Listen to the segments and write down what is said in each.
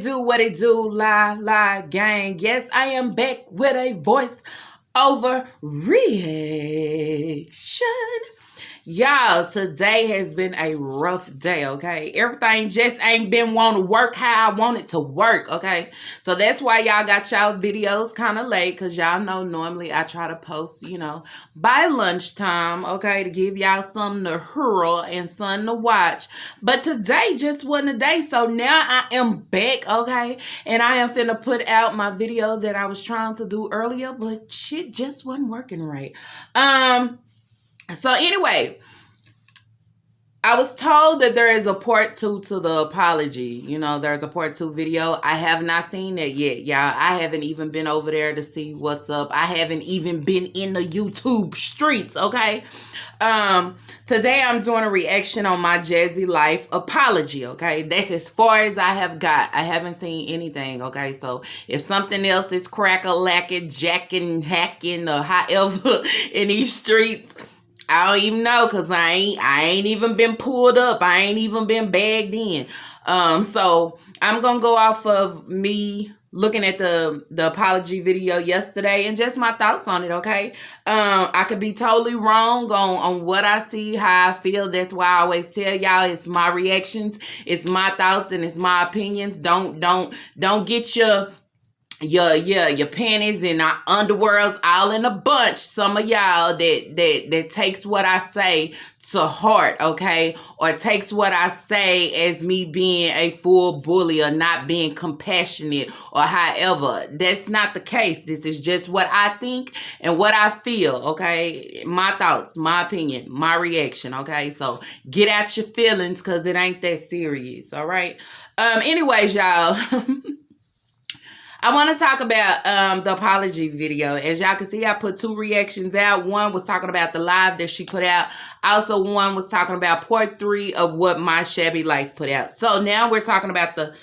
what it do, lie, gang. Yes, I am back with a voice over reaction. Y'all, today has been a rough day, okay? Everything just ain't been want to work how I want it to work, okay? So that's why y'all got y'all videos kind of late, because y'all know normally I try to post, by lunchtime, okay, to give y'all something to hurl and something to watch. But today just wasn't a day, so now I am back, okay? And I am finna put out my video that I was trying to do earlier, but shit just wasn't working right. So anyway, I was told that there is a part 2 to the apology. There's a part 2 video. I have not seen that yet, y'all. I haven't even been over there to see what's up. I haven't even been in the YouTube streets, okay? Today I'm doing a reaction on my Jazzy Life apology, okay? That's as far as I have got. I haven't seen anything, okay? So if something else is crack-a-lacking, jacking, hacking, or however in these streets, I don't even know, because I ain't even been pulled up. I ain't even been bagged in. So I'm going to go off of me looking at the apology video yesterday and just my thoughts on it, okay? I could be totally wrong on what I see, how I feel. That's why I always tell y'all it's my reactions, it's my thoughts, and it's my opinions. Don't get your panties and our underwears all in a bunch. Some of y'all that takes what I say to heart, okay? Or takes what I say as me being a full bully or not being compassionate or however. That's not the case. This is just what I think and what I feel, okay? My thoughts, my opinion, my reaction, okay? So get out your feelings, because it ain't that serious, all right? Anyways, y'all. I want to talk about the apology video. As y'all can see, I put 2 reactions out. One was talking about the live that she put out. Also, one was talking about part 3 of what my shabby life put out. So now we're talking about the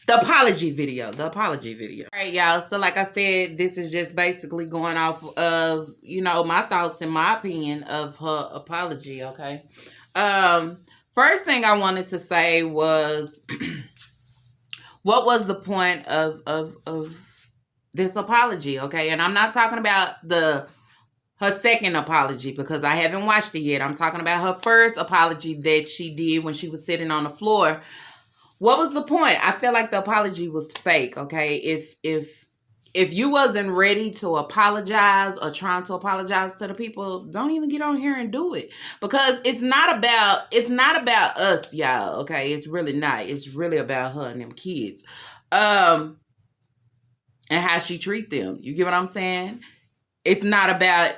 apology video. The apology video. All right, y'all. So like I said, this is just basically going off of, my thoughts and my opinion of her apology, okay? First thing I wanted to say was, what was the point of this apology, okay? And I'm not talking about her second apology, because I haven't watched it yet. I'm talking about her first apology that she did when she was sitting on the floor. What was the point? I feel like the apology was fake, okay? If you wasn't ready to apologize or trying to apologize to the people, don't even get on here and do it. Because it's not about us, y'all, okay? It's really not. It's really about her and them kids. And how she treat them. You get what I'm saying? It's not about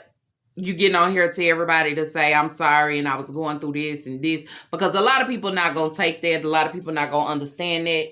you getting on here to everybody to say, I'm sorry and I was going through this and this. Because a lot of people not going to take that. A lot of people not going to understand that.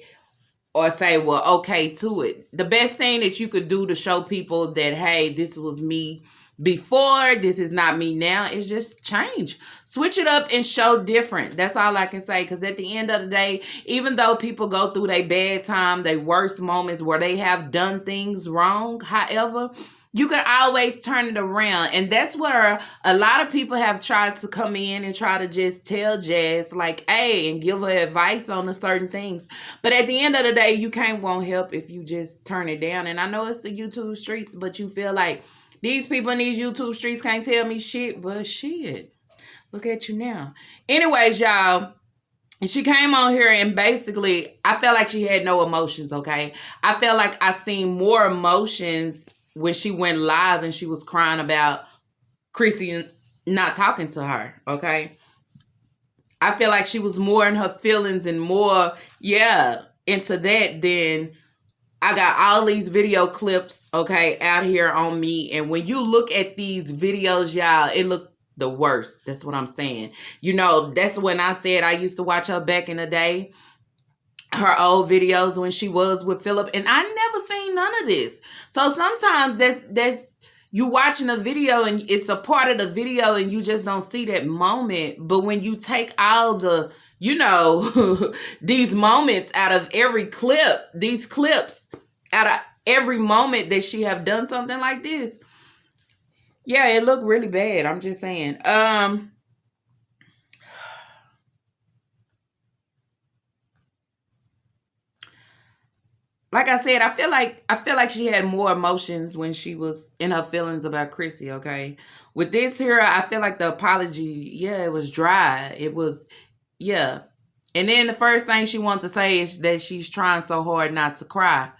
Or say, well, okay to it. The best thing that you could do to show people that, hey, this was me before, this is not me now, is just change. Switch it up and show different. That's all I can say. Because at the end of the day, even though people go through their bad time, their worst moments where they have done things wrong, however, you can always turn it around. And that's where a lot of people have tried to come in and try to just tell Jazz, like, hey, and give her advice on the certain things. But at the end of the day, you can't want help if you just turn it down. And I know it's the YouTube streets, but you feel like these people in these YouTube streets can't tell me shit. But shit, look at you now. Anyways, y'all. And she came on here and basically, I felt like she had no emotions, okay? I felt like I seen more emotions when she went live and she was crying about Chrissy not talking to her, okay? I feel like she was more in her feelings and more, into that than I got all these video clips, okay, out here on me. And when you look at these videos, y'all, it look the worst. That's what I'm saying. That's when I said I used to watch her back in the day. Her old videos when she was with Philip, and I never seen none of this. So sometimes that's you watching a video and it's a part of the video and you just don't see that moment. But when you take all the, these moments out of every clip, these clips out of every moment that she have done something like this, yeah, it looked really bad. I'm just saying. like I said, I feel like she had more emotions when she was in her feelings about Chrissy, okay? With this here, I feel like the apology, yeah, it was dry. It was, yeah. And then the first thing she wants to say is that she's trying so hard not to cry.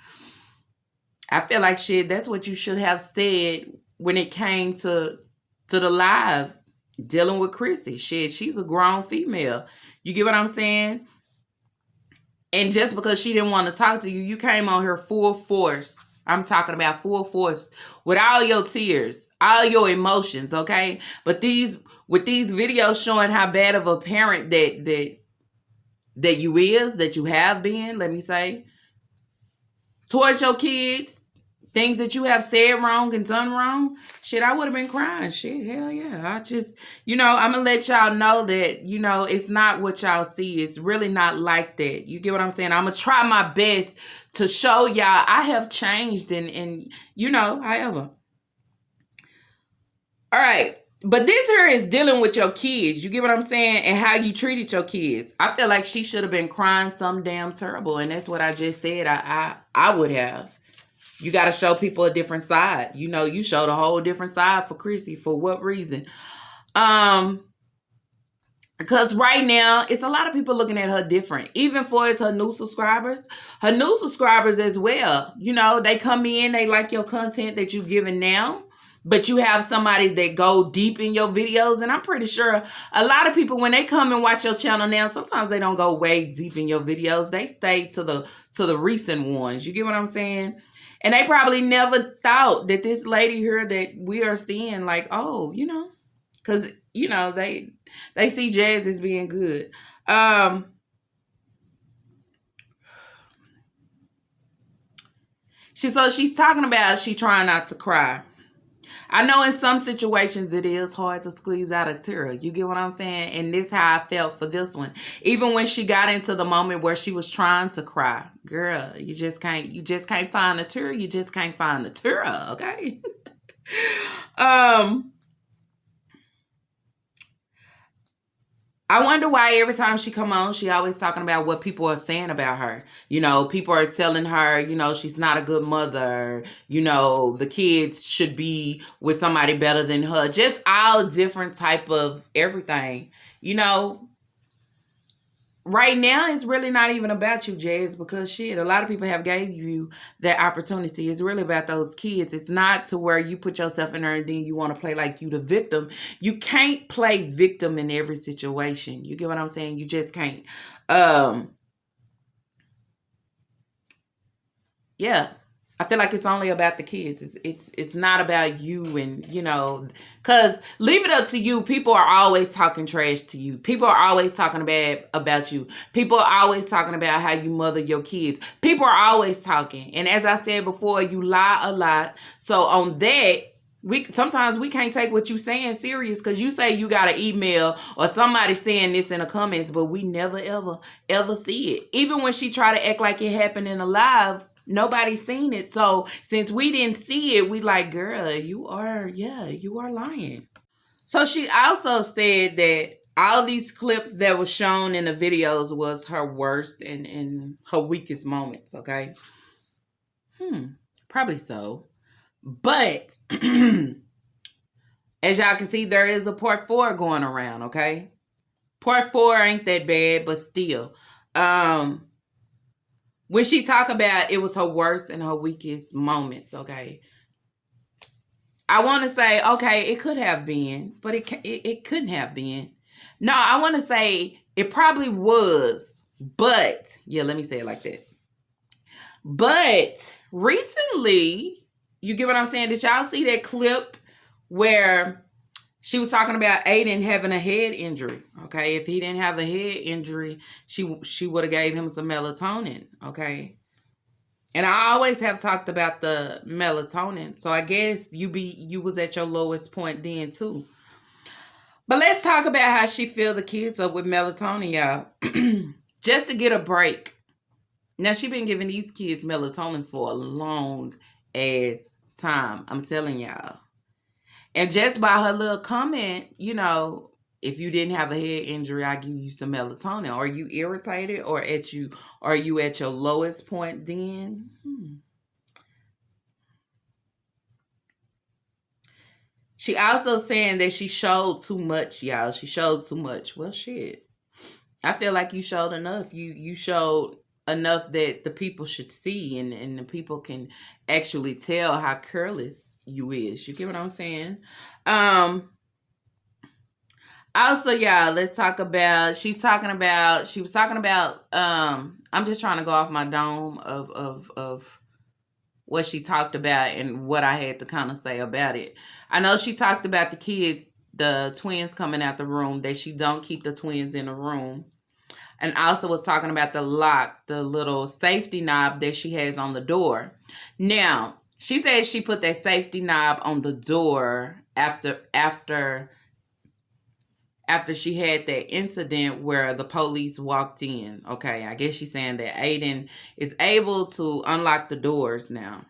I feel like shit, that's what you should have said when it came to the live dealing with Chrissy. Shit, she's a grown female. You get what I'm saying? And just because she didn't want to talk to you, you came on here full force. I'm talking about full force with all your tears, all your emotions, okay? But these with these videos showing how bad of a parent that you have been, let me say, towards your kids, things that you have said wrong and done wrong, shit, I would have been crying. Shit, hell yeah. I just, I'm going to let y'all know that, it's not what y'all see. It's really not like that. You get what I'm saying? I'm going to try my best to show y'all I have changed and however. All right. But this here is dealing with your kids. You get what I'm saying? And how you treated your kids. I feel like she should have been crying some damn terrible. And that's what I just said. I would have. You got to show people a different side. You showed a whole different side for Chrissy. For what reason? Because right now, it's a lot of people looking at her different. Even for it's her new subscribers. Her new subscribers as well. They come in, they like your content that you've given now. But you have somebody that go deep in your videos. And I'm pretty sure a lot of people, when they come and watch your channel now, sometimes they don't go way deep in your videos. They stay to the recent ones. You get what I'm saying? And they probably never thought that this lady here that we are seeing, like, oh, because, they see Jazz as being good. She's talking about she trying not to cry. I know in some situations it is hard to squeeze out a tear. You get what I'm saying? And this how I felt for this one. Even when she got into the moment where she was trying to cry. Girl, you just can't find a tear. You just can't find a tear, okay? I wonder why every time she come on, she always talking about what people are saying about her. People are telling her, she's not a good mother. The kids should be with somebody better than her. Just all different type of everything. Right now it's really not even about you, Jazz, because shit, a lot of people have gave you that opportunity. It's really about those kids. It's not to where you put yourself in there and then you want to play like you the victim. You can't play victim in every situation. You get what I'm saying? You just can't. Yeah. I feel like it's only about the kids. It's not about you and cause leave it up to you. People are always talking trash to you. People are always talking bad about you. People are always talking about how you mother your kids. People are always talking. And as I said before, you lie a lot. So on that, sometimes we can't take what you saying serious because you say you got an email or somebody saying this in the comments, but we never ever see it. Even when she try to act like it happened in a live, nobody's seen it. So since we didn't see it, we like, girl, you are lying. So she also said that all these clips that were shown in the videos was her worst and her weakest moments, okay? Probably so. But as y'all can see, there is a part 4 going around, okay? Part 4 ain't that bad, but still. When she talk about it was her worst and her weakest moments, okay? I want to say, okay, it could have been, but it couldn't have been. No, I want to say it probably was, but, yeah, let me say it like that. But recently, you get what I'm saying? Did y'all see that clip where she was talking about Aiden having a head injury? Okay, if he didn't have a head injury, she would have gave him some melatonin. Okay, and I always have talked about the melatonin, so I guess you was at your lowest point then too. But let's talk about how she filled the kids up with melatonin, y'all, just to get a break. Now she been giving these kids melatonin for a long ass time. I'm telling y'all. And just by her little comment, if you didn't have a head injury, I give you some melatonin. Are you irritated, or are you at your lowest point then? She also saying that she showed too much, y'all. She showed too much. Well, shit. I feel like you showed enough. You showed enough that the people should see, and the people can actually tell how careless you is. You get what I'm saying? Um Also, y'all, let's talk about she was talking about I'm just trying to go off my dome of what she talked about and what I had to kind of say about it. I know she talked about the kids, the twins coming out the room, that she don't keep the twins in the room. And also was talking about the lock, the little safety knob that she has on the door. Now, she said she put that safety knob on the door after she had that incident where the police walked in. Okay, I guess she's saying that Aiden is able to unlock the doors now.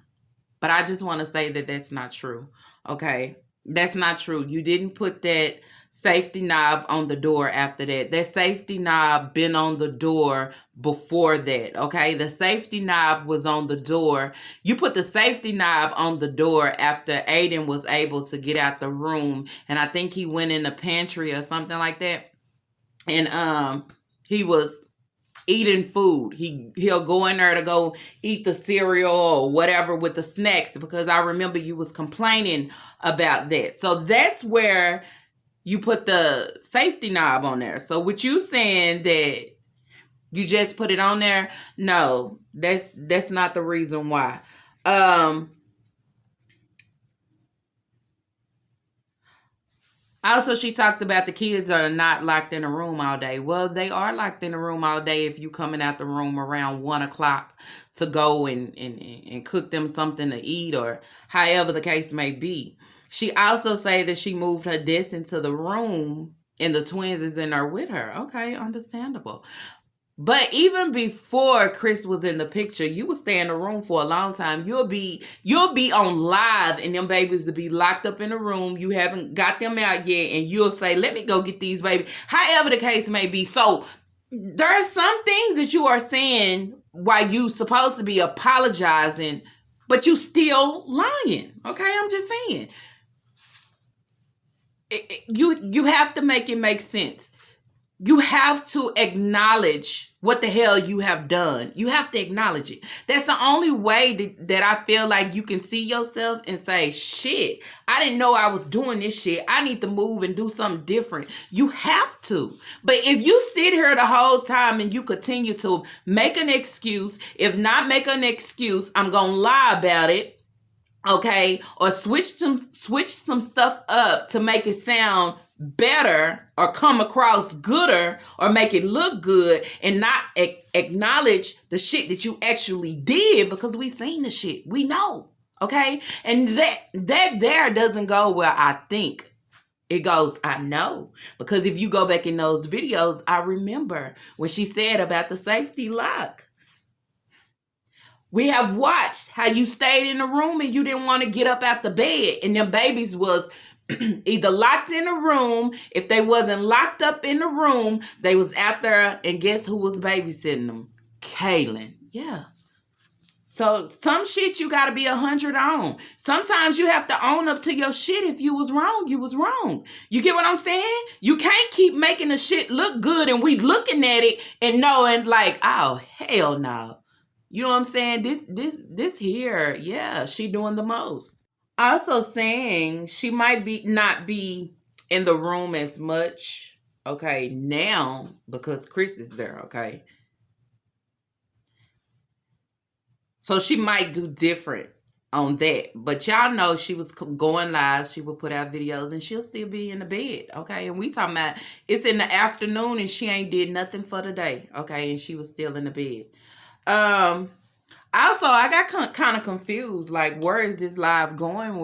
But I just want to say that that's not true. Okay, that's not true. You didn't put that safety knob on the door after that. That safety knob been on the door before that. Okay, the safety knob was on the door. You put the safety knob on the door after Aiden was able to get out the room, and I think he went in the pantry or something like that. And he was eating food. He'll go in there to go eat the cereal or whatever with the snacks, because I remember you was complaining about that. So that's where you put the safety knob on there. So with you saying that you just put it on there, no, that's not the reason why. Also, she talked about the kids are not locked in a room all day. Well, they are locked in a room all day if you coming out the room around 1 o'clock to go and cook them something to eat, or however the case may be. She also say that she moved her desk into the room and the twins is in there with her. Okay, understandable. But even before Chris was in the picture, you would stay in the room for a long time. You'll be on live, and them babies will be locked up in a room. You haven't got them out yet, and you'll say, "Let me go get these babies." However the case may be. So there are some things that you are saying while you supposed to be apologizing, but you still lying. Okay, I'm just saying. You have to make it make sense. You have to acknowledge what the hell you have done. You have to acknowledge it. That's the only way that I feel like you can see yourself and say, shit, I didn't know I was doing this shit. I need to move and do something different. You have to. But if you sit here the whole time and you continue to make an excuse, if not make an excuse, I'm going to lie about it. Okay, or switch some stuff up to make it sound better or come across gooder or make it look good, and not acknowledge the shit that you actually did, because we seen the shit. We know. Okay, and that there doesn't go where I think. It goes, I know. Because if you go back in those videos, I remember when she said about the safety lock. We have watched how you stayed in the room and you didn't want to get up out the bed, and them babies was either locked in the room. If they wasn't locked up in the room, they was out there, and guess who was babysitting them? Kaylin. Yeah. So some shit you got to be 100 on. Sometimes you have to own up to your shit. If you was wrong, you was wrong. You get what I'm saying? You can't keep making the shit look good and we looking at it and knowing like, oh, hell no. You know what I'm saying? This here, yeah, she doing the most. Also saying she might be not be in the room as much, okay, now because Chris is there, okay? So she might do different on that. But y'all know she was going live. She would put out videos and she'll still be in the bed, okay? And we talking about it's in the afternoon and she ain't did nothing for the day, okay? And she was still in the bed. Also, I got kind of confused. Like, where is this live going?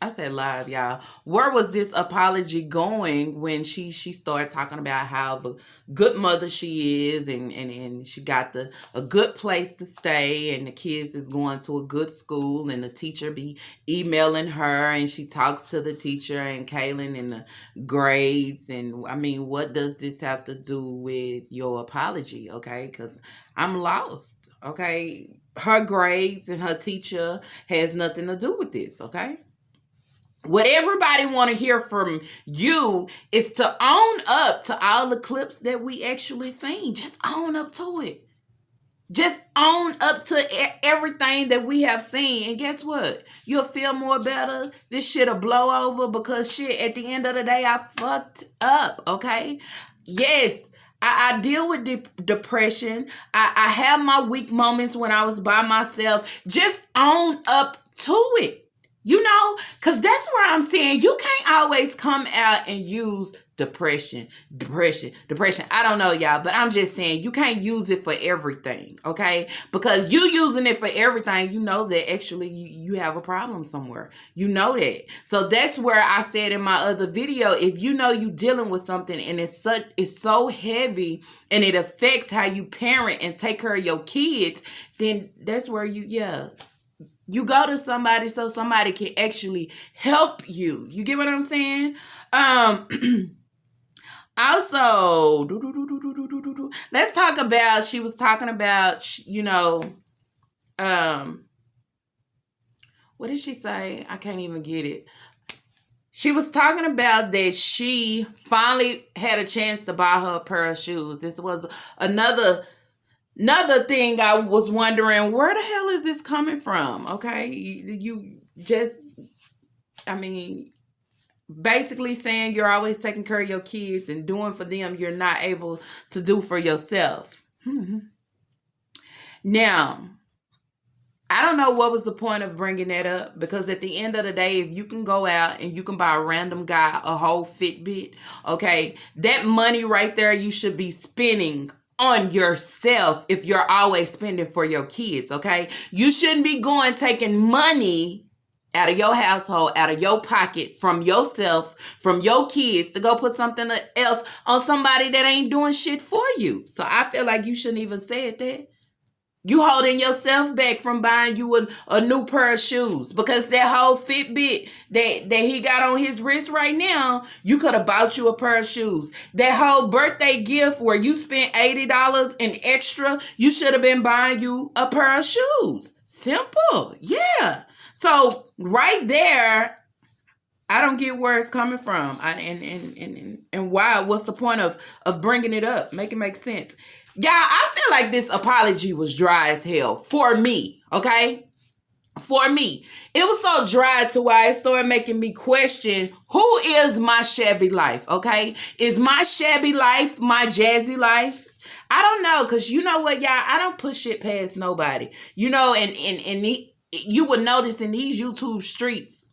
I said live, y'all. Where was this apology going when she started talking about how the good mother she is, and she got a good place to stay, and the kids is going to a good school, and the teacher be emailing her, and she talks to the teacher and Kaylin and the grades, and I mean, what does this have to do with your apology? Okay, because I'm lost. Okay, her grades and her teacher has nothing to do with this. Okay. What everybody want to hear from you is to own up to all the clips that we actually seen. Just own up to it. Just own up to everything that we have seen. And guess what? You'll feel more better. This shit'll blow over because shit, at the end of the day, I fucked up, okay? Yes, I deal with depression. I have my weak moments when I was by myself. Just own up to it. You know, because that's where I'm saying you can't always come out and use depression. I don't know, y'all, but I'm just saying you can't use it for everything, okay? Because you using it for everything, you know that actually you have a problem somewhere. You know that. So that's where I said in my other video, if you know you dealing with something and it's so heavy and it affects how you parent and take care of your kids, then that's where you go to somebody so somebody can actually help you. You get what I'm saying? Also, let's talk about, she was talking about, what did she say? I can't even get it. She was talking about that she finally had a chance to buy her a pair of shoes. This was another thing I was wondering, where the hell is this coming from? Okay, you just, I mean, basically saying you're always taking care of your kids and doing for them you're not able to do for yourself. Now, I don't know what was the point of bringing that up, because at the end of the day, if you can go out and you can buy a random guy a whole Fitbit, okay, that money right there you should be spending on yourself if you're always spending for your kids, okay? You shouldn't be taking money out of your household, out of your pocket, from yourself, from your kids, to go put something else on somebody that ain't doing shit for you. So I feel like you shouldn't even say that. You holding yourself back from buying you a new pair of shoes, because that whole Fitbit that he got on his wrist right now, you could have bought you a pair of shoes. That whole birthday gift where you spent $80 and extra, you should have been buying you a pair of shoes. Simple. Yeah. So right there, I don't get where it's coming from, and why. What's the point of bringing it up? Make it make sense. Yeah, I feel like this apology was dry as hell for me, okay? For me. It was so dry to why it started making me question, who is my shabby life, okay? Is my shabby life my jazzy life? I don't know, because you know what, y'all? I don't push shit past nobody. You know, and you would notice in these YouTube streets,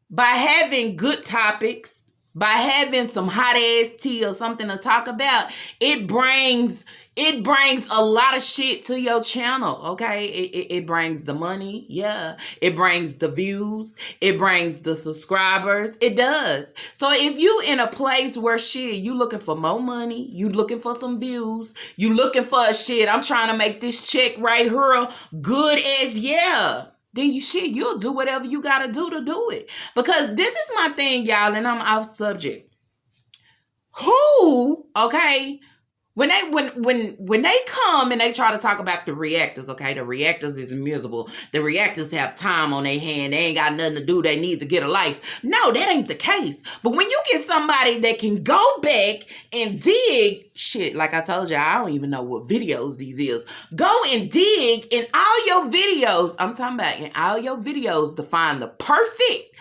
by having good topics, by having some hot ass tea or something to talk about, it brings a lot of shit to your channel, okay? It brings the money, yeah. It brings the views. It brings the subscribers. It does. So if you in a place where shit, you looking for more money, you looking for some views, you looking for a shit, I'm trying to make this check right here good as yeah, then you'll do whatever you gotta do to do it. Because this is my thing, y'all, and I'm off subject. Who, okay, when they come and they try to talk about the reactors, okay, the reactors is miserable. The reactors have time on their hand. They ain't got nothing to do. They need to get a life. No, that ain't the case. But when you get somebody that can go back and dig shit, like I told you, I don't even know what videos these is. Go and dig in all your videos. I'm talking about in all your videos to find the perfect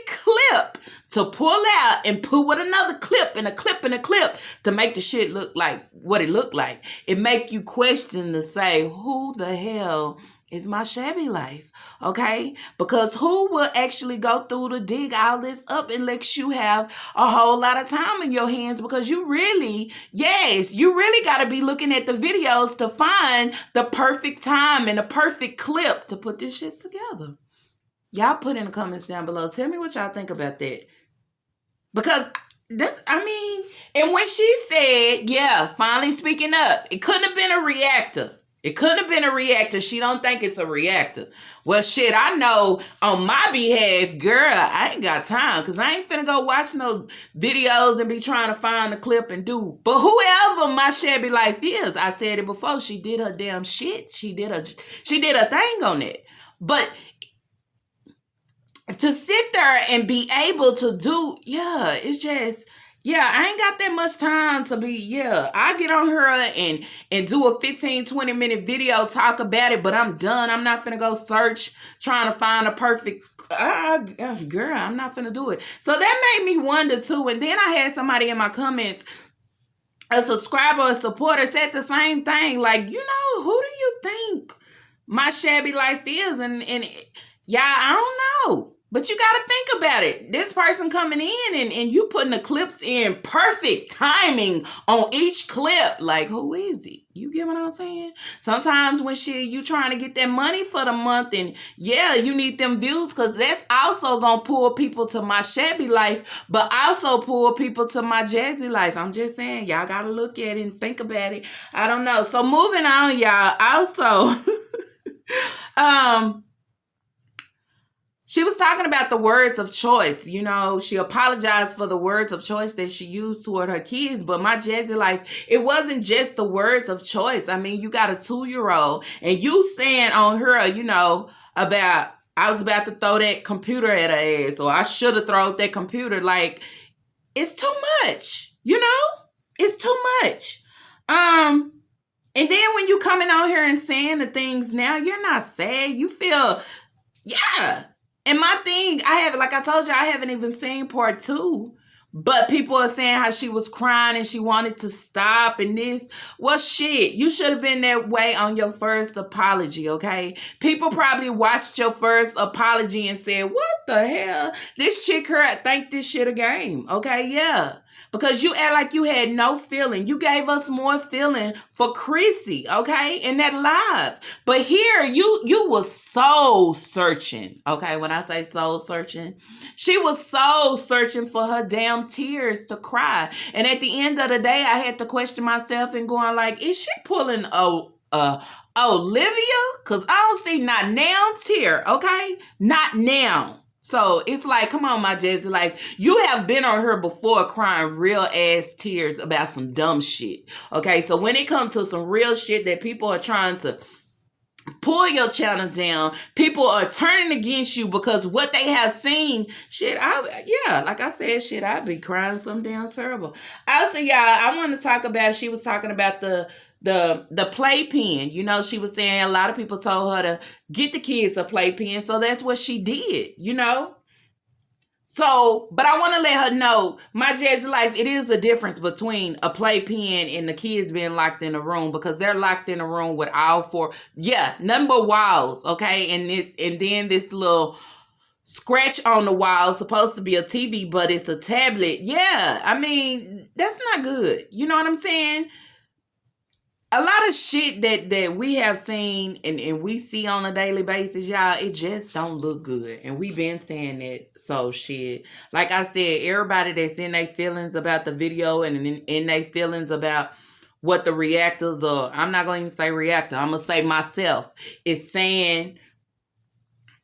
clip to pull out and put with another clip and a clip and a clip to make the shit look like what it looked like. It make you question to say, who the hell is my shabby life? Okay? Because who will actually go through to dig all this up and let you have a whole lot of time in your hands? Because you really got to be looking at the videos to find the perfect time and the perfect clip to put this shit together. Y'all put in the comments down below. Tell me what y'all think about that. Because and when she said, yeah, finally speaking up, it couldn't have been a reactor. It couldn't have been a reactor. She don't think it's a reactor. Well, shit, I know on my behalf, girl, I ain't got time because I ain't finna go watch no videos and be trying to find a clip and do. But whoever my shabby life is, I said it before, she did her damn shit. She did a thing on it. But to sit there and be able to do, yeah, it's just, yeah, I ain't got that much time to be, yeah, I get on her and do a 15-20 minute video, talk about it, but I'm done. I'm not finna go search, trying to find a perfect, girl, I'm not finna do it. So that made me wonder too. And then I had somebody in my comments, a subscriber, a supporter, said the same thing. Like, who do you think my shabby life is? And yeah, I don't know. But you got to think about it. This person coming in and you putting the clips in perfect timing on each clip. Like, who is he? You get what I'm saying? Sometimes when you trying to get that money for the month and yeah, you need them views because that's also going to pull people to my shabby life, but also pull people to my jazzy life. I'm just saying, y'all got to look at it and think about it. I don't know. So moving on, y'all. Also, she was talking about the words of choice. She apologized for the words of choice that she used toward her kids. But my jazzy life, it wasn't just the words of choice. I mean, you got a 2-year-old and you saying on her, about, I was about to throw that computer at her ass, or I should have thrown that computer. Like, it's too much, It's too much. And then when you coming on here and saying the things now, you're not sad. You feel, yeah. And my thing, like I told you, I haven't even seen part 2. But people are saying how she was crying and she wanted to stop and this. Well, shit, you should have been that way on your first apology, okay? People probably watched your first apology and said, what the hell? This chick think this shit a game, okay? Yeah. Because you act like you had no feeling. You gave us more feeling for Chrissy, okay, in that live. But here, you was soul searching, okay? When I say soul searching, she was soul searching for her damn tears to cry. And at the end of the day, I had to question myself and going like, is she pulling Olivia? Because I don't see not now tear, okay? Not now. So it's like, come on, my jazzy life. You have been on her before crying real ass tears about some dumb shit. Okay, so when it comes to some real shit that people are trying to pull your channel down, people are turning against you because what they have seen, shit, like I said, shit, I'd be crying some damn terrible. Also, y'all, I want to talk about, she was talking about the playpen. She was saying a lot of people told her to get the kids a playpen, so that's what she did, So, but I want to let her know, my jazzy life, it is a difference between a playpen and the kids being locked in a room, because they're locked in a room with all 4, nothing but walls, okay? And then this little scratch on the wall, supposed to be a TV, but it's a tablet. Yeah, I mean, that's not good. You know what I'm saying? A lot of shit that we have seen and we see on a daily basis, y'all, it just don't look good. And we've been saying that. So shit. Like I said, everybody that's in their feelings about the video and in their feelings about what the reactors are, I'm not going to even say reactor, I'm going to say myself, is saying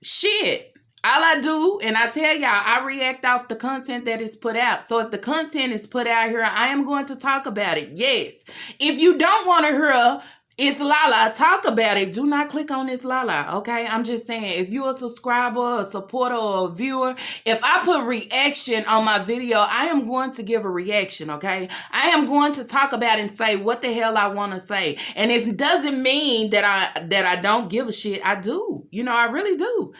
shit. All I do, and I tell y'all, I react off the content that is put out. So if the content is put out here, I am going to talk about it. Yes. If you don't want to hear it's Lala, talk about it. Do not click on this Lala, okay? I'm just saying, if you're a subscriber, a supporter, or a viewer, if I put reaction on my video, I am going to give a reaction, okay? I am going to talk about and say what the hell I want to say. And it doesn't mean that I don't give a shit. I do. I really do.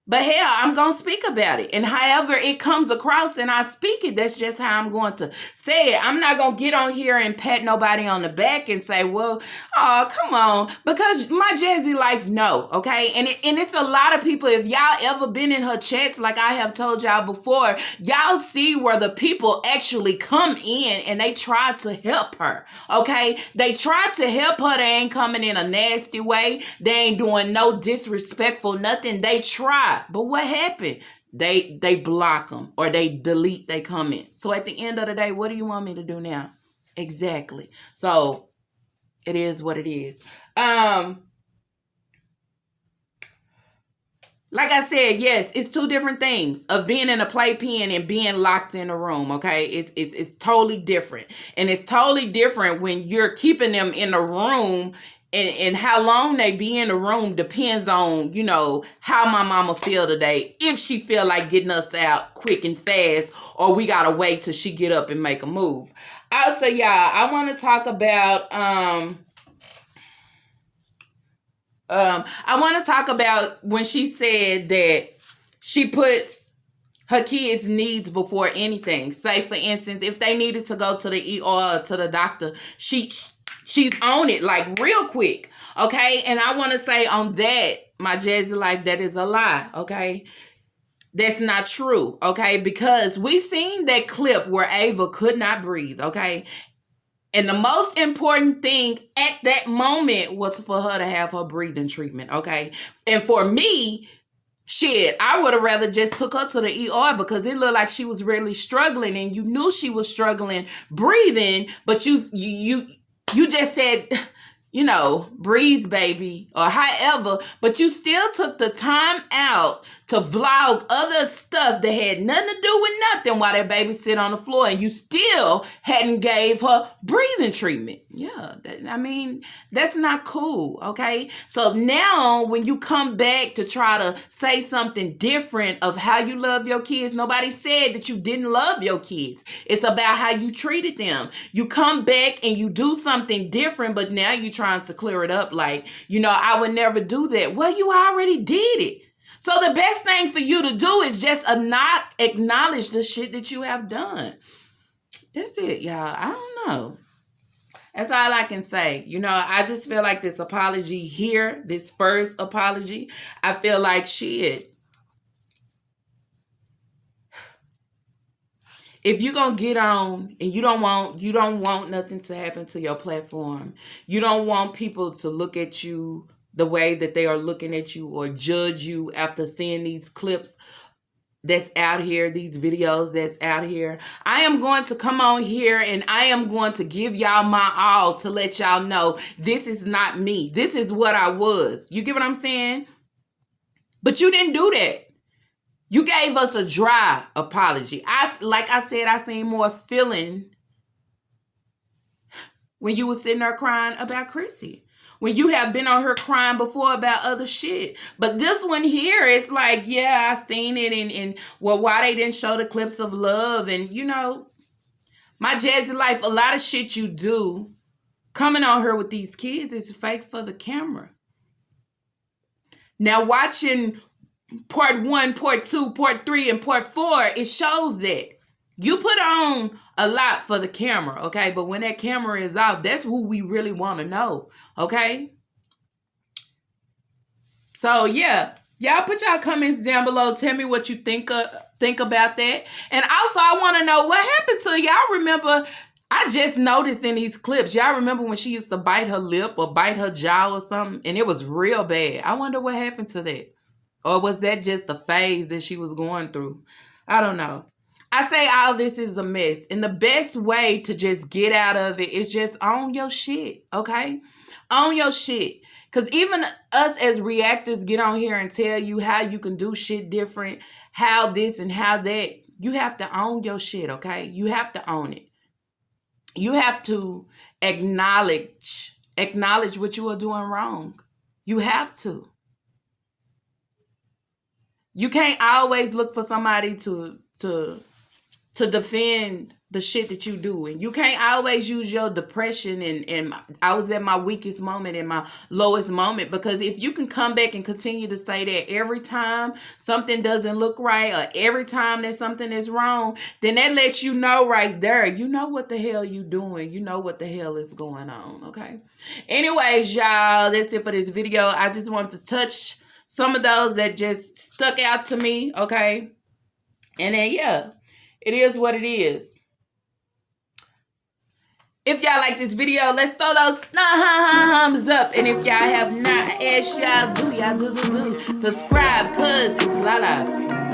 But hell, I'm going to speak about it. And however it comes across and I speak it, that's just how I'm going to say it. I'm not going to get on here and pat nobody on the back and say, well, oh, come on. Because my jazzy life, no, okay? And it's a lot of people, if y'all ever been in her chats, like I have told y'all before, y'all see where the people actually come in and they try to help her, okay? They try to help her. They ain't coming in a nasty way. They ain't doing no disrespectful nothing. They try. lot. But what happened? They block them or they delete their comment. So at the end of the day, what do you want me to do now? Exactly. So it is what it is. Like I said, yes, it's two different things of being in a playpen and being locked in a room. Okay, it's totally different, and it's totally different when you're keeping them in a room. And how long they be in the room depends on, how my mama feel today. If she feel like getting us out quick and fast, or we gotta wait till she get up and make a move. Also, y'all, I want to talk about I want to talk about when she said that she puts her kids' needs before anything. Say, for instance, if they needed to go to the ER or to the doctor, she's on it like real quick. Okay, and I want to say on that, my Jazzy life, that is a lie. Okay, that's not true. Okay, because we seen that clip where Ava could not breathe. Okay. And the most important thing at that moment was for her to have her breathing treatment, okay? And for me, shit, I would have rather just took her to the ER because it looked like she was really struggling, and you knew she was struggling breathing, but you just said, breathe, baby, or however, but you still took the time out to vlog other stuff that had nothing to do with nothing while that baby sit on the floor, and you still hadn't gave her breathing treatment. Yeah, that's not cool, okay? So now when you come back to try to say something different of how you love your kids, nobody said that you didn't love your kids. It's about how you treated them. You come back and you do something different, but now you're trying to clear it up like, I would never do that. Well, you already did it. So the best thing for you to do is just not acknowledge the shit that you have done. That's it, y'all. I don't know. That's all I can say. I just feel like this apology here, this first apology, I feel like shit. If you're going to get on and you don't want nothing to happen to your platform, you don't want people to look at you the way that they are looking at you or judge you after seeing these clips that's out here, these videos that's out here, I am going to come on here and I am going to give y'all my all to let y'all know this is not me. This is what I was. You get what I'm saying? But you didn't do that. You gave us a dry apology. Like I said, I seen more feeling when you were sitting there crying about Chrissy. When you have been on her crying before about other shit. But this one here, it's like, yeah, I seen it. And why they didn't show the clips of love. And, my Jazzy life, a lot of shit you do coming on her with these kids is fake for the camera. Now, watching part 1, part 2, part 3, and part 4, it shows that. You put on a lot for the camera, okay? But when that camera is off, that's who we really want to know, okay? So, yeah. Y'all put y'all comments down below. Tell me what you think about that. And also, I want to know what happened to y'all. Remember, I just noticed in these clips, y'all remember when she used to bite her lip or bite her jaw or something? And it was real bad. I wonder what happened to that. Or was that just the phase that she was going through? I don't know. I say all this is a mess. And the best way to just get out of it is just own your shit, okay? Own your shit. Because even us as reactors get on here and tell you how you can do shit different, how this and how that. You have to own your shit, okay? You have to own it. You have to acknowledge what you are doing wrong. You have to. You can't always look for somebody to defend the shit that you do. And you can't always use your depression and I was at my weakest moment and my lowest moment. Because if you can come back and continue to say that every time something doesn't look right or every time that something is wrong, then that lets you know right there, you know what the hell you doing. You know what the hell is going on, okay? Anyways, y'all, that's it for this video. I just want to touch some of those that just stuck out to me, okay? And then, yeah, it is what it is. If y'all like this video, let's throw those thumbs up. And if y'all have not, I ask y'all do. Subscribe, cuz it's Lala.